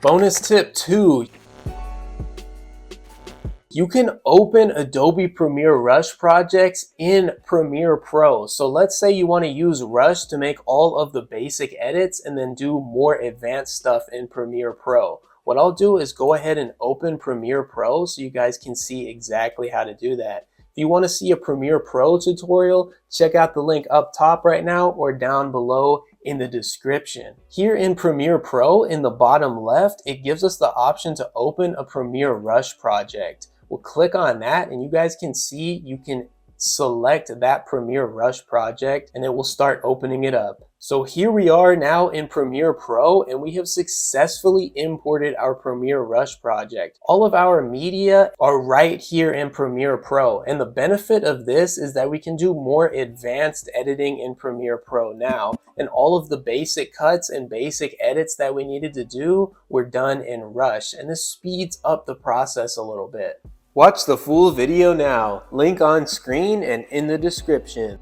Bonus tip 2. You can open Adobe Premiere Rush projects in Premiere Pro. So let's say you want to use Rush to make all of the basic edits and then do more advanced stuff in Premiere Pro. What I'll do is go ahead and open Premiere Pro so you guys can see exactly how to do that. If you want to see a Premiere Pro tutorial, check out the link up top right now or down below in the description. Here in Premiere Pro, in the bottom left, it gives us the option to open a Premiere Rush project. We'll click on that and you guys can see you can select that Premiere Rush project and it will start opening it up. So here we are now in Premiere Pro and we have successfully imported our Premiere Rush project. All of our media are right here in Premiere Pro, and the benefit of this is that we can do more advanced editing in Premiere Pro now, and all of the basic cuts and basic edits that we needed to do were done in Rush, and this speeds up the process a little bit. Watch the full video now, link on screen and in the description.